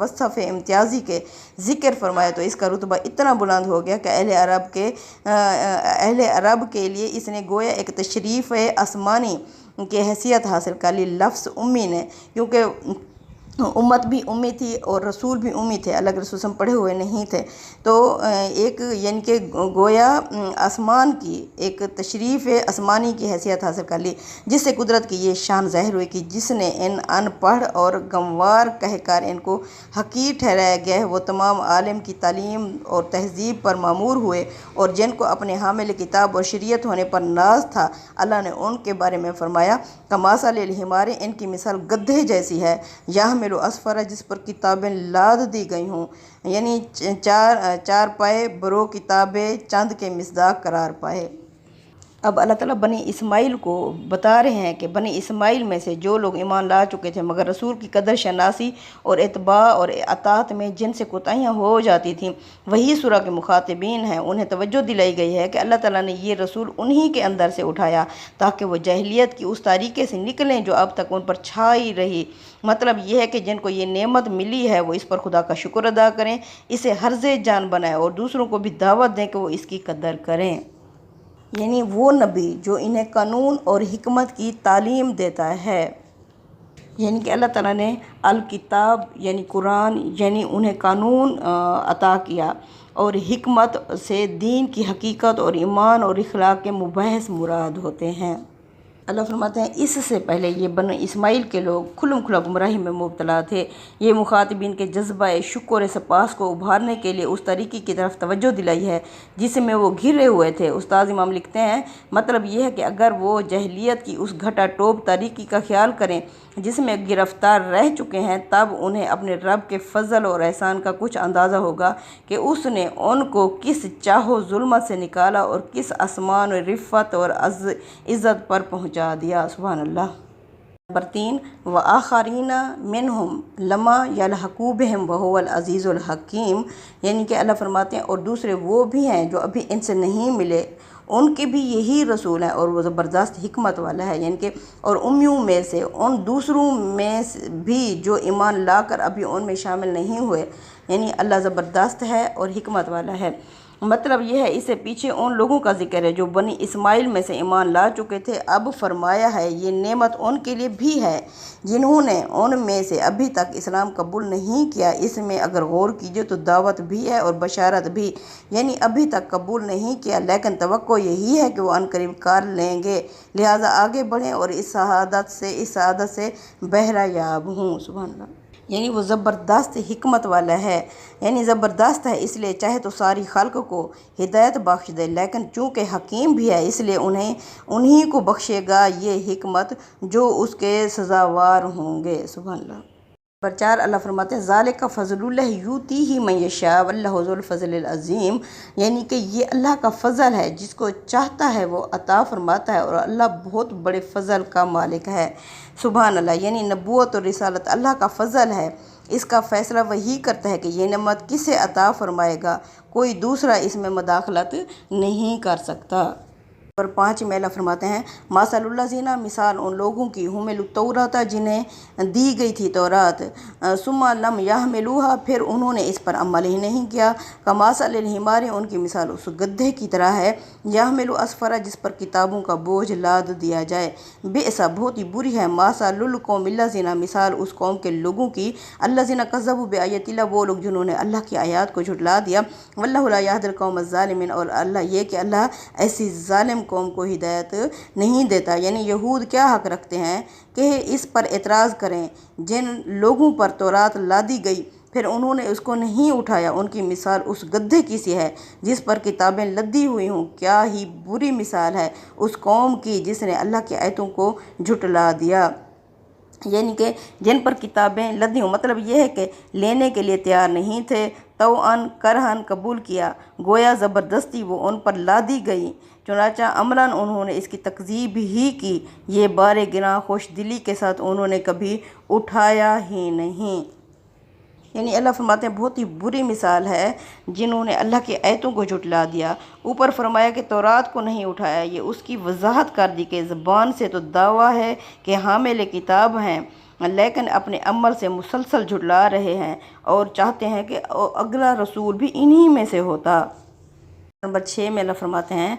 وصف امتیازی کے ذکر فرمایا تو اس کا رتبہ اتنا بلند ہو گیا کہ اہل عرب کے لیے اس نے گویا ایک تشریف آسمانی کی حیثیت حاصل کر لی لفظ امی نے، کیونکہ امت بھی امی تھی اور رسول بھی امی تھے، الگ رسول پڑھے ہوئے نہیں تھے، تو ایک یعنی کہ گویا آسمان کی ایک تشریف آسمانی کی حیثیت حاصل کر لی، جس سے قدرت کی یہ شان ظاہر ہوئی کہ جس نے ان پڑھ اور گنوار کہہ کر ان کو حقیر ٹھہرایا گیا ہے وہ تمام عالم کی تعلیم اور تہذیب پر معمور ہوئے، اور جن کو اپنے حامل کتاب اور شریعت ہونے پر ناز تھا، اللہ نے ان کے بارے میں فرمایا کمثل الحمار، ان کی مثال گدھے جیسی ہے، یحمل اسفرا، جس پر کتابیں لاد دی گئی ہوں، یعنی چار پائے برو کتابیں چند کے مصداق قرار پائے۔ اب اللہ تعالیٰ بنی اسماعیل کو بتا رہے ہیں کہ بنی اسماعیل میں سے جو لوگ ایمان لا چکے تھے مگر رسول کی قدر شناسی اور اتباع اور اطاعت میں جن سے کوتاہیاں ہو جاتی تھیں، وہی سورہ کے مخاطبین ہیں، انہیں توجہ دلائی گئی ہے کہ اللہ تعالیٰ نے یہ رسول انہی کے اندر سے اٹھایا تاکہ وہ جاہلیت کی اس تاریکی سے نکلیں جو اب تک ان پر چھائی رہی۔ مطلب یہ ہے کہ جن کو یہ نعمت ملی ہے وہ اس پر خدا کا شکر ادا کریں، اسے حرز جان بنائیں اور دوسروں کو بھی دعوت دیں کہ وہ اس کی قدر کریں۔ یعنی وہ نبی جو انہیں قانون اور حکمت کی تعلیم دیتا ہے، یعنی کہ اللہ تعالیٰ نے الکتاب یعنی قرآن یعنی انہیں قانون عطا کیا، اور حکمت سے دین کی حقیقت اور ایمان اور اخلاق کے مباحث مراد ہوتے ہیں۔ اللہ فرماتے ہیں اس سے پہلے یہ بنی اسماعیل کے لوگ کھلم کھلا گمراہی میں مبتلا تھے، یہ مخاطبین کے جذبہ شکر سپاس کو ابھارنے کے لیے اس طریقے کی طرف توجہ دلائی ہے جس میں وہ گھرے ہوئے تھے۔ استاد امام لکھتے ہیں مطلب یہ ہے کہ اگر وہ جاہلیت کی اس گھٹا ٹوپ طریقے کا خیال کریں جس میں گرفتار رہ چکے ہیں، تب انہیں اپنے رب کے فضل اور احسان کا کچھ اندازہ ہوگا کہ اس نے ان کو کس چاہو ظلمت سے نکالا اور کس آسمان و رفت اور عزت پر پہنچا دیا۔ سبحان اللہ۔ نمبر 3 وآخرین منہم لما یلحقوا بہم وہو العزیز الحکیم، یعنی کہ اللہ فرماتے ہیں اور دوسرے وہ بھی ہیں جو ابھی ان سے نہیں ملے، ان کے بھی یہی رسول ہیں اور وہ زبردست حکمت والا ہے، یعنی کہ اور امیوں میں سے ان دوسروں میں بھی جو ایمان لا کر ابھی ان میں شامل نہیں ہوئے، یعنی اللہ زبردست ہے اور حکمت والا ہے۔ مطلب یہ ہے اس سے پیچھے ان لوگوں کا ذکر ہے جو بنی اسماعیل میں سے ایمان لا چکے تھے، اب فرمایا ہے یہ نعمت ان کے لیے بھی ہے جنہوں نے ان میں سے ابھی تک اسلام قبول نہیں کیا۔ اس میں اگر غور کیجئے تو دعوت بھی ہے اور بشارت بھی، یعنی ابھی تک قبول نہیں کیا لیکن توقع یہی ہے کہ وہ عنقریب کر لیں گے، لہٰذا آگے بڑھیں اور اس سعادت سے بہرہ یاب ہوں۔ سبحان اللہ۔ یعنی وہ زبردست حکمت والا ہے، یعنی زبردست ہے اس لیے چاہے تو ساری خلق کو ہدایت بخش دے، لیکن چونکہ حکیم بھی ہے اس لیے انہی کو بخشے گا یہ حکمت جو اس کے سزاوار ہوں گے۔ سبحان اللہ۔ نمبر 4 اللہ فرماتے ہیں ذالک فضل اللہ یؤتیہ من یشاء واللہ ذو الفضل العظیم، یعنی کہ یہ اللہ کا فضل ہے، جس کو چاہتا ہے وہ عطا فرماتا ہے اور اللہ بہت بڑے فضل کا مالک ہے۔ سبحان اللہ۔ یعنی نبوت اور رسالت اللہ کا فضل ہے، اس کا فیصلہ وہی کرتا ہے کہ یہ نعمت کسے عطا فرمائے گا، کوئی دوسرا اس میں مداخلت نہیں کر سکتا۔ نمبر 5 میں اللہ فرماتے ہیں مثل الذین، مثال ان لوگوں کی حملوا التوراۃ جنہیں دی گئی تھی تورات، ثم لم یحملوها، پھر انہوں نے اس پر عمل ہی نہیں کیا، کمثل الحمار، ان کی مثال اس گدھے کی طرح ہے، یحمل اسفرا، جس پر کتابوں کا بوجھ لاد دیا جائے، بئس، بہت ہی بری ہے، مثل القوم الذین، مثال اس قوم کے لوگوں کی، الذین کذبوا بآیات اللہ، وہ لوگ جنہوں نے اللہ کی آیات کو جھٹلا دیا، واللہ لا یہدی القوم الظالمین، اور اللہ یہ کہ اللہ ایسی ظالم قوم کو ہدایت نہیں دیتا۔ یعنی یہود کیا حق رکھتے ہیں کہ اس پر اعتراض کریں جن لوگوں پر تورات لادی گئی پھر انہوں نے اس کو نہیں اٹھایا، ان کی مثال اس گدھے کی سی ہے جس پر کتابیں لدی ہوئی ہوں، کیا ہی بری مثال ہے اس قوم کی جس نے اللہ کی آیتوں کو جھٹلا دیا، یعنی کہ جن پر کتابیں لدی ہوں، مطلب یہ ہے کہ لینے کے لیے تیار نہیں تھے، توأن کرہن قبول کیا، گویا زبردستی وہ ان پر لادی گئی، چنانچہ عملاً انہوں نے اس کی تکذیب ہی کی، یہ بار گراں خوش دلی کے ساتھ انہوں نے کبھی اٹھایا ہی نہیں۔ یعنی اللہ فرماتے ہیں بہت ہی بری مثال ہے جنہوں نے اللہ کی آیتوں کو جھٹلا دیا۔ اوپر فرمایا کہ تورات کو نہیں اٹھایا، یہ اس کی وضاحت کر دی کہ زبان سے تو دعویٰ ہے کہ حامل کتاب ہیں، لیکن اپنے عمل سے مسلسل جھٹلا رہے ہیں اور چاہتے ہیں کہ اگلا رسول بھی انہی میں سے ہوتا۔ نمبر 6 میں اللہ فرماتے ہیں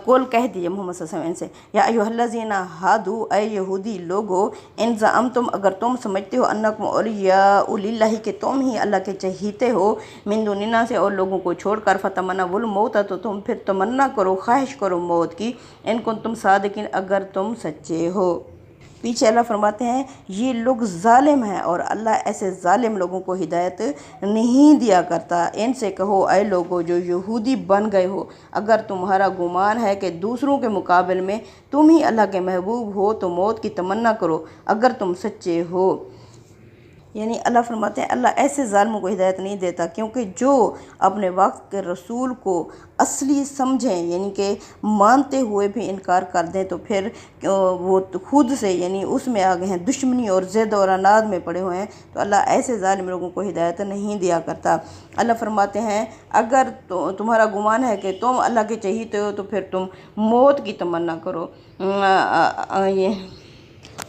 کول کہہ دیجئے محمد صلی اللہ علیہ وسلم ان سے، یا ایھا الذین ھادو، اے یہودی لوگو، ان زعمتم، اگر تم سمجھتے ہو، انکم اولیاء للہ، کہ تم ہی اللہ کے چہیتے ہو، من دون الناس، سے اور لوگوں کو چھوڑ کر، فتمنوا الموت، تو تم پھر تمنا کرو، خواہش کرو موت کی، ان کنتم صادقین، اگر تم سچے ہو۔ پیچھے اللہ فرماتے ہیں یہ لوگ ظالم ہیں اور اللہ ایسے ظالم لوگوں کو ہدایت نہیں دیا کرتا۔ ان سے کہو، اے لوگو جو یہودی بن گئے ہو، اگر تمہارا گمان ہے کہ دوسروں کے مقابل میں تم ہی اللہ کے محبوب ہو تو موت کی تمنا کرو، اگر تم سچے ہو۔ یعنی اللہ فرماتے ہیں اللہ ایسے ظالموں کو ہدایت نہیں دیتا، کیونکہ جو اپنے وقت کے رسول کو اصلی سمجھیں، یعنی کہ مانتے ہوئے بھی انکار کر دیں، تو پھر وہ خود سے یعنی اس میں آ گئے ہیں، دشمنی اور ضد اور عناد میں پڑے ہوئے ہیں، تو اللہ ایسے ظالم لوگوں کو ہدایت نہیں دیا کرتا۔ اللہ فرماتے ہیں اگر تمہارا گمان ہے کہ تم اللہ کے چہیتے ہو تو پھر تم موت کی تمنا کرو،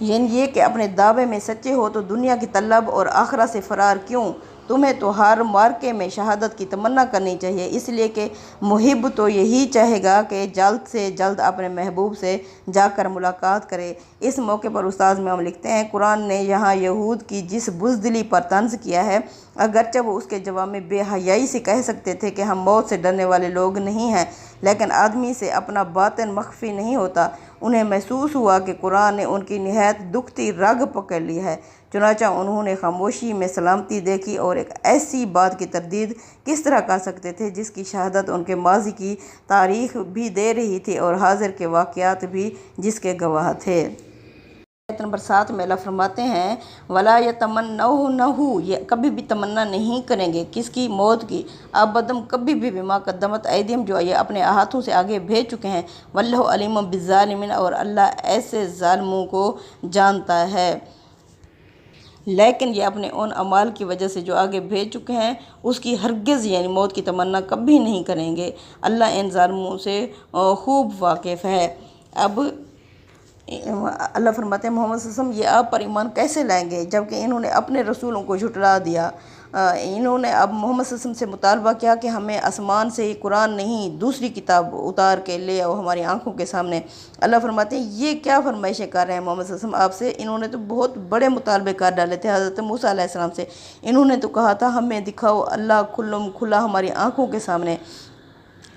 یعنی یہ کہ اپنے دعوے میں سچے ہو تو دنیا کی طلب اور آخرت سے فرار کیوں؟ تمہیں تو ہر مارکے میں شہادت کی تمنا کرنی چاہیے، اس لیے کہ محب تو یہی چاہے گا کہ جلد سے جلد اپنے محبوب سے جا کر ملاقات کرے۔ اس موقع پر استاذ امام لکھتے ہیں قرآن نے یہاں یہود کی جس بزدلی پر طنز کیا ہے، اگرچہ وہ اس کے جواب میں بے حیائی سے کہہ سکتے تھے کہ ہم موت سے ڈرنے والے لوگ نہیں ہیں، لیکن آدمی سے اپنا باطن مخفی نہیں ہوتا۔ انہیں محسوس ہوا کہ قرآن نے ان کی نہایت دکھتی رگ پکڑ لی ہے، چنانچہ انہوں نے خاموشی میں سلامتی دیکھی اور ایک ایسی بات کی تردید کس طرح کر سکتے تھے جس کی شہادت ان کے ماضی کی تاریخ بھی دے رہی تھی اور حاضر کے واقعات بھی جس کے گواہ تھے۔ آیت نمبر 7 میں اللہ فرماتے ہیں وَلَا يَتَمَنَّوْنَهُ، یہ کبھی بھی تمنا نہیں کریں گے، کس کی؟ موت کی، ابدم، کبھی بھی، بما قدمت ایدیہم، جو یہ اپنے ہاتھوں سے آگے بھیج چکے ہیں، واللہ علیم بالظالمین، اور اللہ ایسے ظالموں کو جانتا ہے۔ لیکن یہ اپنے ان اعمال کی وجہ سے جو آگے بھیج چکے ہیں اس کی ہرگز یعنی موت کی تمنا کبھی نہیں کریں گے، اللہ ان ظالموں سے خوب واقف ہے۔ اب اللہ فرماتے ہیں محمد صلی اللہ علیہ وسلم یہ آپ پر ایمان کیسے لائیں گے جبکہ انہوں نے اپنے رسولوں کو جھٹلا دیا۔ انہوں نے اب محمد صلی اللہ علیہ وسلم سے مطالبہ کیا کہ ہمیں آسمان سے قرآن نہیں دوسری کتاب اتار کے لے آؤ ہماری آنکھوں کے سامنے۔ اللہ فرماتے ہیں یہ کیا فرمائشیں کر رہے ہیں محمد صلی اللہ علیہ وسلم آپ سے؟ انہوں نے تو بہت بڑے مطالبے کر ڈالے تھے حضرت موسیٰ علیہ السلام سے۔ انہوں نے تو کہا تھا ہمیں دکھاؤ اللہ کھلا ہماری آنکھوں کے سامنے۔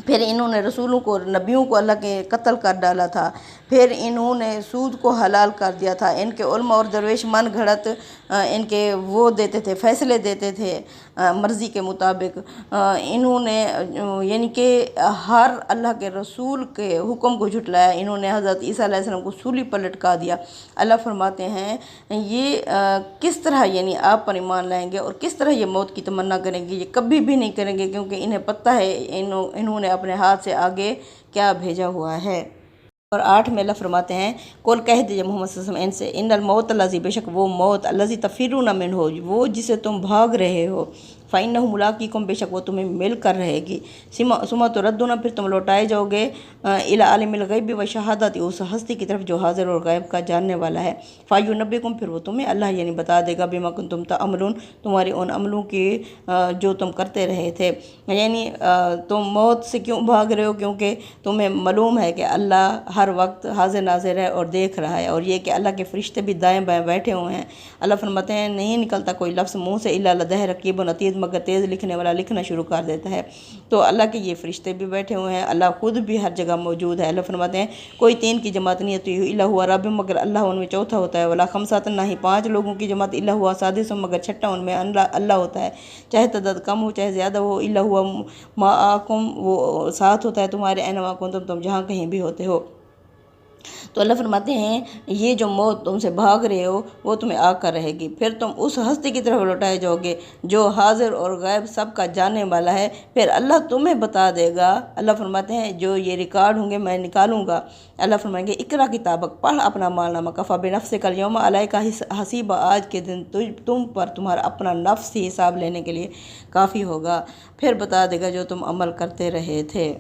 پھر انہوں نے رسولوں کو، نبیوں کو اللہ کے قتل کر ڈالا تھا۔ پھر انہوں نے سود کو حلال کر دیا تھا۔ ان کے علماء اور درویش من گھڑت ان کے وہ دیتے تھے، فیصلے دیتے تھے مرضی کے مطابق۔ انہوں نے یعنی کہ ہر اللہ کے رسول کے حکم کو جھٹلایا۔ انہوں نے حضرت عیسیٰ علیہ السلام کو سولی پر لٹکا دیا۔ اللہ فرماتے ہیں یہ کس طرح یعنی آپ پر ایمان لائیں گے اور کس طرح یہ موت کی تمنا کریں گے؟ یہ کبھی بھی نہیں کریں گے کیونکہ انہیں پتہ ہے انہوں نے اپنے ہاتھ سے آگے کیا بھیجا ہوا ہے۔ اور 8 میں اللہ فرماتے ہیں قول کہہ دیجئے محمد صلی اللہ علیہ وسلم ان سے ان الموت الذی، بے شک وہ موت، الذی تفرون منہ، وہ جسے تم بھاگ رہے ہو، فإنہ ملاقیکم، بے شک وہ تمہیں مل کر رہے گی، ثم تردون، پھر تم لوٹائے جاؤ گے، الی عالم الغیب والشہادۃ، اس ہستی کی طرف جو حاضر اور غائب کا جاننے والا ہے، فینبئکم، پھر وہ تمہیں اللہ یعنی بتا دے گا، بما کنتم تعملون، تمہارے ان عملوں کی جو تم کرتے رہے تھے۔ یعنی تم موت سے کیوں بھاگ رہے ہو؟ کیونکہ تمہیں معلوم ہے کہ اللہ ہر وقت حاضر ناظر ہے اور دیکھ رہا ہے، اور یہ کہ اللہ کے فرشتے بھی دائیں بائیں بیٹھے ہوئے ہیں۔ اللہ فرماتے ہیں نہیں نکلتا کوئی لفظ منہ سے الا لدیہ رقیب عتید، مگر تیز لکھنے والا لکھنا شروع کر دیتا ہے۔ تو اللہ کے یہ فرشتے بھی بیٹھے ہوئے ہیں، اللہ خود بھی ہر جگہ موجود ہے۔ اللہ فرماتے ہیں کوئی 3 کی جماعت نہیں ہوتی الا هو رابعہم، مگر اللہ ان میں چوتھا ہوتا ہے، ولا خمسۃ، نہ ہی 5 لوگوں کی جماعت الا هو سادسہم، مگر چھٹا ان میں اللہ ہوتا ہے، چاہے تعداد کم ہو چاہے زیادہ ہو، الا هو معکم، وہ ساتھ ہوتا ہے تمہارے، اینما کنتم، تم جہاں کہیں بھی ہوتے ہو۔ تو اللہ فرماتے ہیں یہ جو موت تم سے بھاگ رہے ہو وہ تمہیں آ کر رہے گی، پھر تم اس ہستی کی طرف لوٹائے جاؤ گے جو حاضر اور غائب سب کا جاننے والا ہے، پھر اللہ تمہیں بتا دے گا۔ اللہ فرماتے ہیں جو یہ ریکارڈ ہوں گے میں نکالوں گا۔ اللہ فرمائیں گے اقرا کتابک، پڑھ اپنا مالنامہ، کفا بنفسک الیوم علیک حسیبا، آج کے دن تم پر تمہارا اپنا نفس ہی حساب لینے کے لیے کافی ہوگا، پھر بتا دے گا جو تم عمل کرتے رہے تھے۔